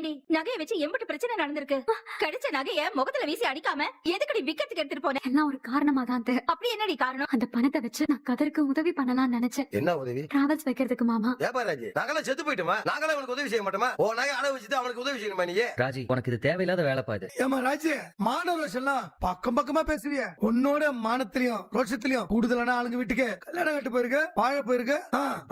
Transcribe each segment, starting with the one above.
ஏண்டி நகையை வச்சு எம்பிட்டு பிரச்சனை நடந்திருக்கு. கிடைச்ச நகைய முகத்துல வீசி அடிக்காம எதுக்கடி விக்கத்துக்கு எடுத்துட்டு போனேன்? எல்லாம் ஒரு காரணமா தான் அத்தை. அப்படி என்னடி காரணம்? அந்த பணத்தை வச்சு நான் கதருக்கு உதவி பண்ணலாம்னு நினைச்சேன். என்ன உதவி? டிராவல்ஸ் வைக்கிறதுக்கு மாமா. ஏபாராஜி நாங்களாம் செத்து போயிட்டோமா? நாங்களே அவனுக்கு உதவி செய்ய மாட்டோமா? ஓ நகை அடகு வச்சுட்டு அவனுக்கு உதவி செய்யணுமா நீ? ராஜி உனக்கு இது தேவையில்லாத வேலை பாது. ஏமா ராஜி மான ரோஷம்லாம் பக்கம் பக்கமா பேசுறிய. உன்னோட மானத்திலையும் ரோஷத்திலையும் கூடுதலான ஆளுங்க வீட்டுக்கு கல்யாணம் கட்டு போயிருக்கு, வாழ போயிருக்கு.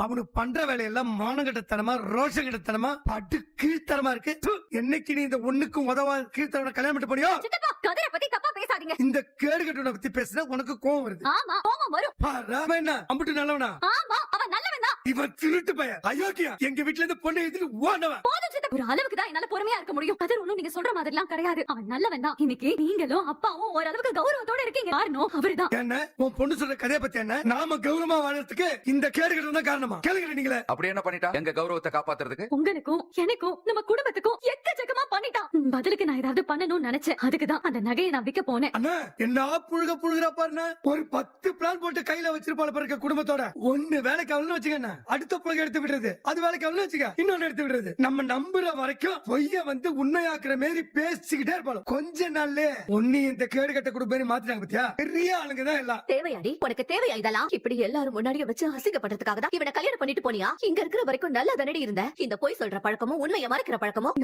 அவனுக்கு பண்ற வேலையெல்லாம் மானம் கட்டத்தனமா ரோஷம் கட்டத்தனமா பட்டு கீழ்த்தனமா இருக்கு. என்னைக்கு நீ இந்த ஒண்ணுக்கும் உதவா கீழ்த்தன கல்யாணம் பண்ண போறியோ? சித்தப்பா கதிரை பத்தி தப்பா பேசாதீங்க. இந்த கேடு கட்டுவனை பத்தி பேசுனா உனக்கு கோவம் வருது. ஆமா கோவம் வரும். ராம என்ன அம்புட்டு நல்லவனா? ஆமா அவன் நல்லவன் தான். இவன் திருட்டு பையன் அயோக்கியா. எங்க வீட்டுல இருந்து பொண்ணை எடுத்துட்டு ஓனவன். போதும் சித்தப்பா, ஒரு அளவுக்கு தான் என்னால பொறுமையா இருக்க முடியும். கதிர் ஒண்ணும் நீங்க சொல்ற மாதிரி எல்லாம் கிடையாது. அவன் நல்லவன் தான். இன்னைக்கு நீங்களும் அப்பாவும் ஓரளவுக்கு கௌரவத்தோட இருக்கீங்க. காரணம் அவர்தான். என்ன உன் பொண்ணு சொல்ற கதையை பத்தி என்ன? நாம கௌரவமா வாழறதுக்கு இந்த கேடு கட்டுறது தான் காரணமா? கேளுங்க நீங்களே. அப்படி என்ன பண்ணிட்டா எங்க கௌரவத்தை காப்பாத்துறதுக்கு? உங்களுக்கும் எனக்கும் நம்ம குடும்பத்துக்கும் எக்கச்சக்கமா பண்ணிட்டான். பதிலுக்கு நான் ஏதாவது பண்ணணும்னு நினைச்சேன். அதுக்குதான் அந்த நகையை நான் விற்க போனேன். அண்ணா என்ன புழுகிறா பாருண்ணா. ஒரு 10 பிளான் போட்டு கையில வச்சிருப்பாள் பாருங்க குடும்பத்தோட. ஒண்ணு வேலைக்கு அவள்னு வச்சுக்க, அடுத்த புழுக எடுத்து விடுறது. அது வேலைக்கு அவள்னு வச்சுக்க, இன்னொன்னு எடுத்து விடுறது. நம்ம நம்புற வரைக்கும் பொய்ய வந்து உண்மையாக்குற மாதிரி பேசிக்கிட்டே இருப்பாள். கொஞ்ச நாள்ல ஒன்னு இந்த கேடு கட்ட குடும்பம் மாத்திட்டாங்க பத்தியா? பெரிய ஆளுங்க தான் எல்லாம். தேவையாடி உனக்கு தேவையா இதெல்லாம்? இப்படி எல்லாரும் முன்னாடியே வச்சு அசிங்கப்படுறதுக்காக தான் இவனை கல்யாணம் பண்ணிட்டு போனியா? இங்க இருக்கிற வரைக்கும் நல்லா தானடி இருந்த. இந்த பொய் சொல்ற பழக்கமும் உண்மையை மறைக்கிற பழக்கமும்